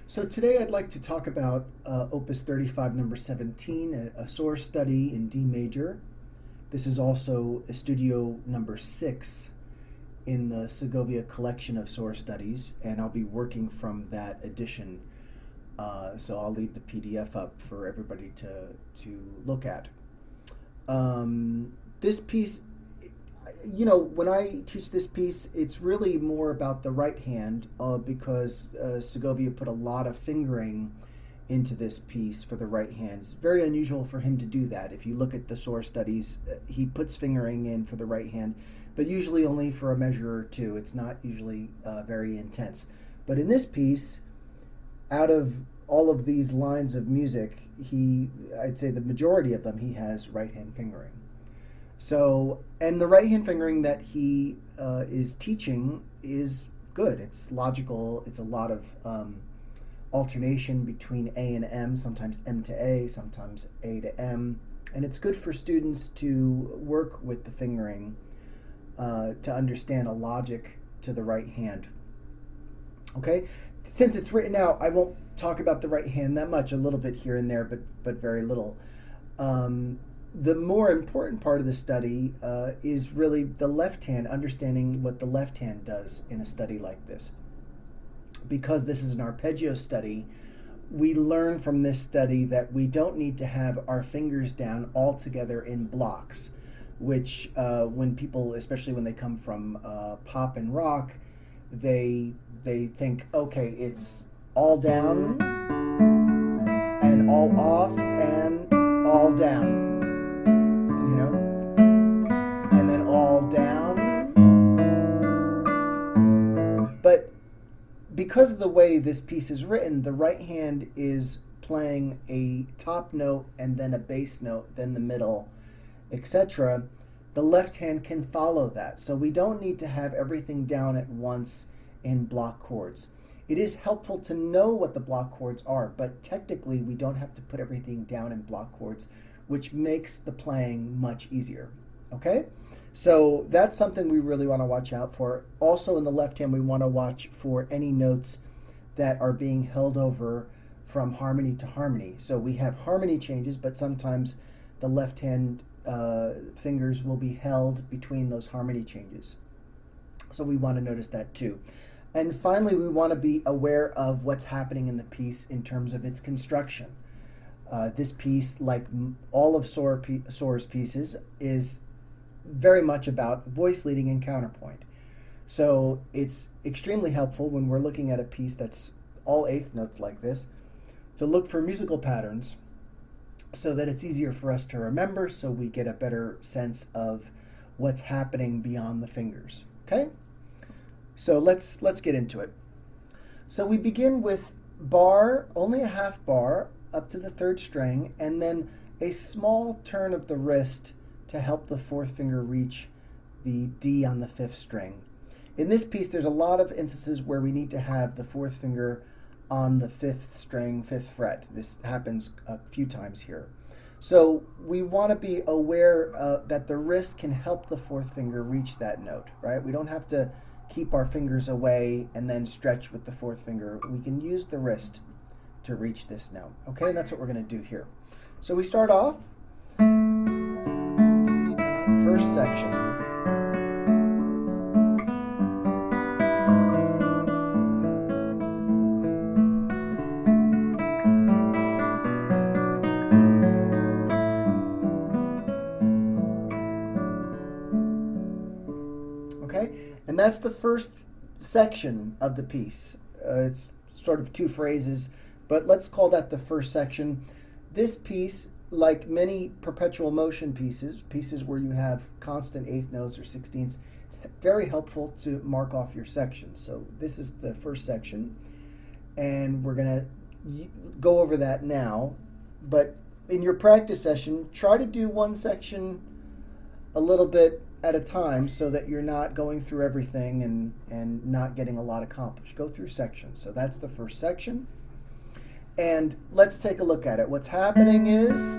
So today I'd like to talk about Opus 35, number 17, a Sor study in D major. This is also Estudio number 6 in the Segovia collection of Sor studies, and I'll be working from that edition. So I'll leave the PDF up for everybody to look at. This piece, when I teach this piece, it's really more about the right hand because Segovia put a lot of fingering into this piece for the right hand. It's very unusual for him to do that. If you look at the Sor studies, he puts fingering in for the right hand, but usually only for a measure or two. It's not usually very intense. But in this piece, out of all of these lines of music, I'd say the majority of them, he has right hand fingering. So, and the right hand fingering that he is teaching is good. It's logical. It's a lot of alternation between A and M, sometimes M to A, sometimes A to M. And it's good for students to work with the fingering to understand a logic to the right hand. Okay? Since it's written out, I won't talk about the right hand that much, a little bit here and there, but very little. The more important part of the study is really the left hand, understanding what the left hand does in a study like this. Because this is an arpeggio study, we learn from this study that we don't need to have our fingers down all together in blocks, which when people, especially when they come from pop and rock, they think, okay, it's all down and all off and all down. And then all down. But because of the way this piece is written, the right hand is playing a top note and then a bass note, then the middle, etc. The left hand can follow that. So we don't need to have everything down at once in block chords. It is helpful to know what the block chords are, but technically we don't have to put everything down in block chords, which makes the playing much easier. Okay? So that's something we really want to watch out for. Also in the left hand, we want to watch for any notes that are being held over from harmony to harmony. So we have harmony changes, but sometimes the left hand fingers will be held between those harmony changes. So we want to notice that too. And finally, we want to be aware of what's happening in the piece in terms of its construction. This piece, like all of Sor's pieces, is very much about voice leading and counterpoint. So it's extremely helpful when we're looking at a piece that's all eighth notes like this to look for musical patterns so that it's easier for us to remember, so we get a better sense of what's happening beyond the fingers. Okay? So let's get into it. So we begin with bar, only a half bar, up to the third string, and then a small turn of the wrist to help the fourth finger reach the D on the fifth string. In this piece, there's a lot of instances where we need to have the fourth finger on the 5th string, 5th fret. This happens a few times here. So we want to be aware that the wrist can help the 4th finger reach that note, right? We don't have to keep our fingers away and then stretch with the 4th finger. We can use the wrist to reach this note. Okay, that's what we're going to do here. So we start off, first section. Okay, and that's the first section of the piece. It's sort of 2 phrases, but let's call that the first section. This piece, like many perpetual motion pieces, pieces where you have constant 8th notes or 16ths, it's very helpful to mark off your sections. So this is the first section, and we're going to go over that now. But in your practice session, try to do one section a little bit at a time so that you're not going through everything and not getting a lot accomplished. Go through sections. So that's the first section. And let's take a look at it. What's happening is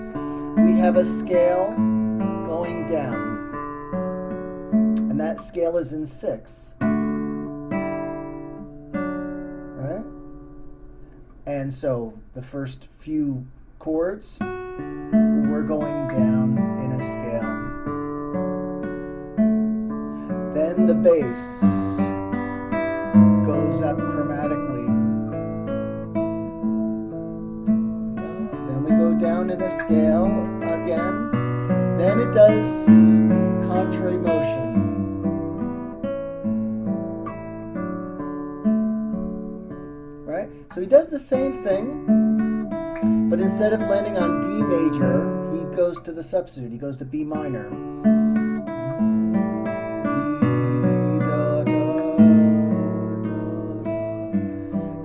we have a scale going down. And that scale is in 6th. Right? And so the first few chords, we're going down in a scale. Then the bass goes up chromatically. Then we go down in a scale again. Then it does contrary motion. Right? So he does the same thing, but instead of landing on D major, he goes to the substitute. He goes to B minor.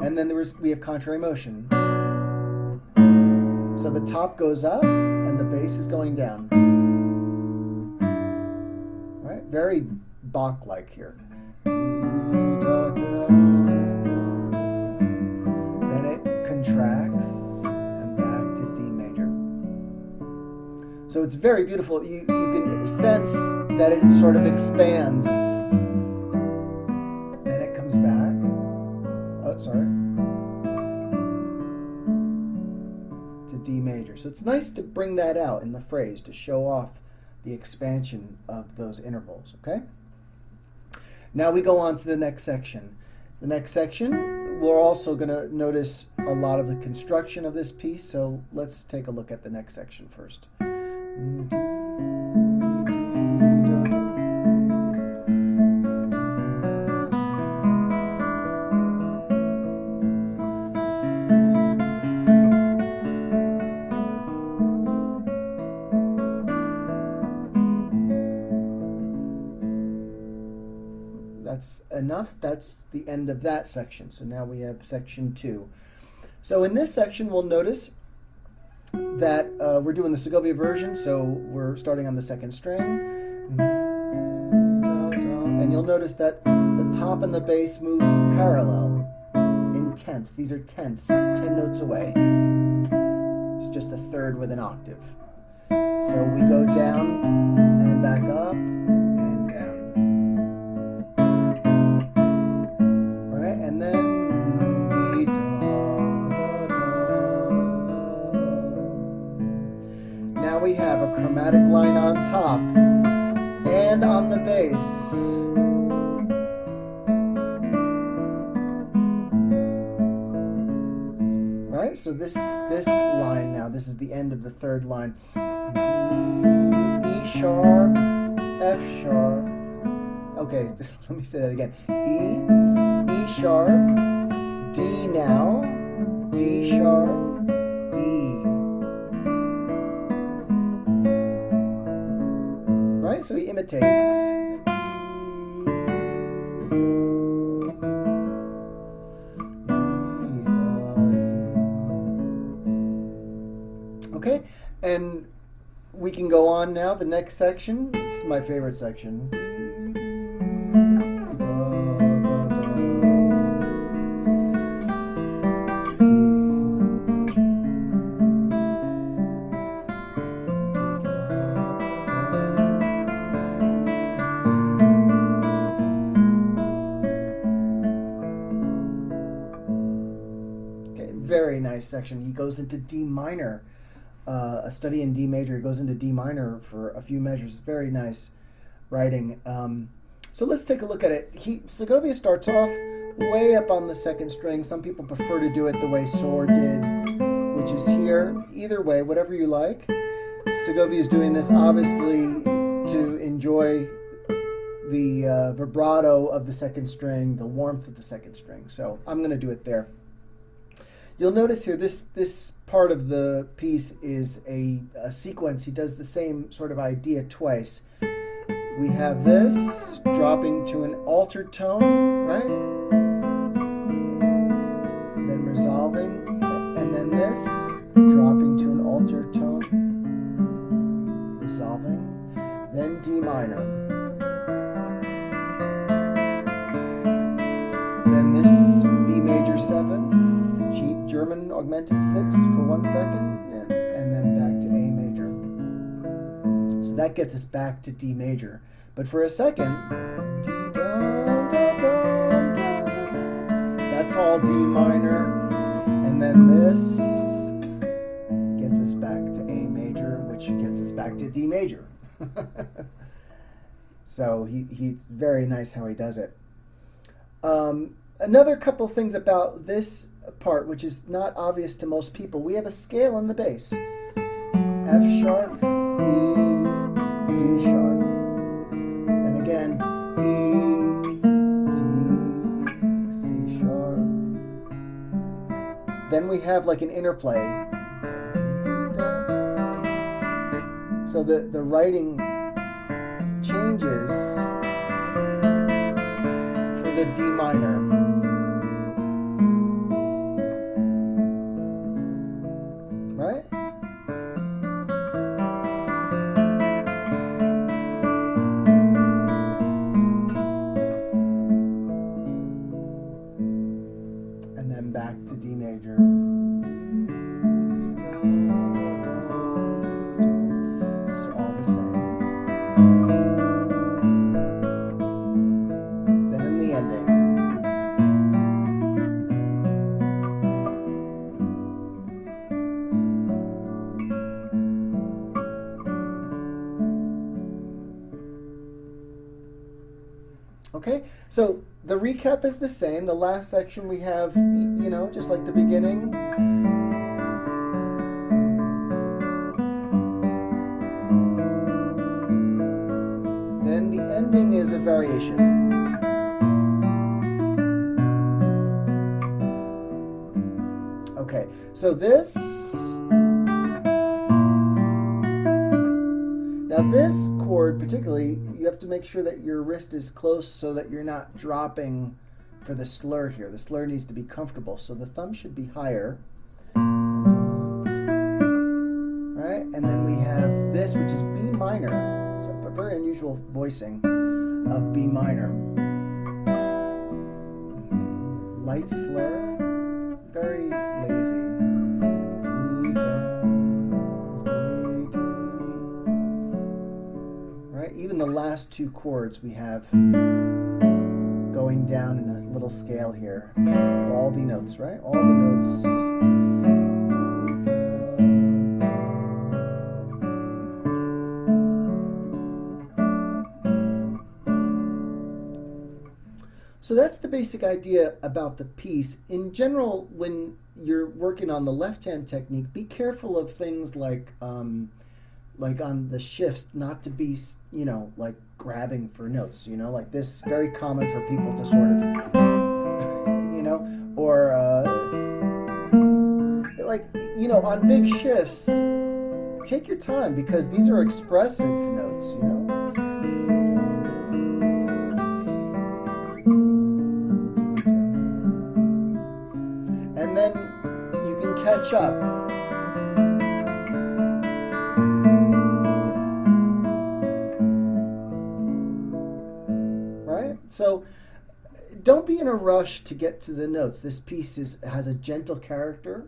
And then we have contrary motion. So the top goes up and the bass is going down. Right? Very Bach-like here. Then it contracts and back to D major. So it's very beautiful. You can sense that it sort of expands. Then it comes back. Oh, sorry. To D major. So it's nice to bring that out in the phrase to show off the expansion of those intervals, okay? Now we go on to the next section. The next section, we're also going to notice a lot of the construction of this piece, so let's take a look at the next section first. That's enough. That's the end of that section. So now we have section 2. So in this section, we'll notice that we're doing the Segovia version. So we're starting on the 2nd string. And you'll notice that the top and the bass move parallel in tenths. These are tenths, 10 notes away. It's just a third with an octave. So we go down and back up. And then D, da, da, da. Now we have a chromatic line on top and on the bass. Right? So this line now, this is the end of the 3rd line. D, E sharp, F sharp. Okay, let me say that again. E sharp, D now, D sharp, E. Right? So he imitates. Okay, and we can go on now. The next section, this is my favorite section. nice section. He goes into D minor, a study in D major. He goes into D minor for a few measures. Very nice writing. So let's take a look at it. Segovia starts off way up on the second string. Some people prefer to do it the way Sor did, which is here. Either way, whatever you like. Segovia is doing this obviously to enjoy the vibrato of the second string, the warmth of the second string. So I'm going to do it there. You'll notice here this part of the piece is a sequence. He does the same sort of idea twice. We have this dropping to an altered tone, right? Then resolving, and then this dropping to an altered tone, resolving, then D minor. Then this B major seventh, cheap German augmented sixth for 1 second, and then back to A major. So that gets us back to D major. But for a second, D, da, da, da, da, da, that's all D minor. And then this gets us back to A major, which gets us back to D major. So he's very nice how he does it. Another couple things about this part, which is not obvious to most people, we have a scale in the bass. F sharp, E, D sharp. And again, E, D, C sharp. Then we have like an interplay. So the writing changes for the D minor. Right? And then back to D major. It's all the same. Then the ending. Okay, so the recap is the same. The last section we have, just like the beginning. Then the ending is a variation. Okay, so now this chord particularly, you have to make sure that your wrist is close so that you're not dropping for the slur here. The slur needs to be comfortable, so the thumb should be higher. Right? And then we have this, which is B minor. So a very unusual voicing of B minor. Light slur, very lazy. Even the last two chords we have going down in a little scale here. All the notes, right? All the notes. So that's the basic idea about the piece. In general, when you're working on the left-hand technique, be careful of things like on the shifts, not to be, like grabbing for notes, like this, very common for people to sort of, or on big shifts, take your time because these are expressive notes, And then you can catch up. So don't be in a rush to get to the notes. This piece has a gentle character,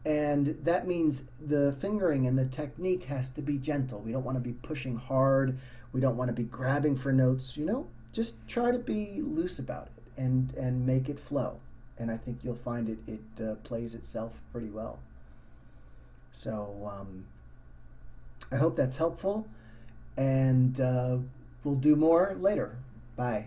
and that means the fingering and the technique has to be gentle. We don't want to be pushing hard. We don't want to be grabbing for notes, Just try to be loose about it and make it flow. and I think you'll find it plays itself pretty well. So I hope that's helpful, and we'll do more later. Bye.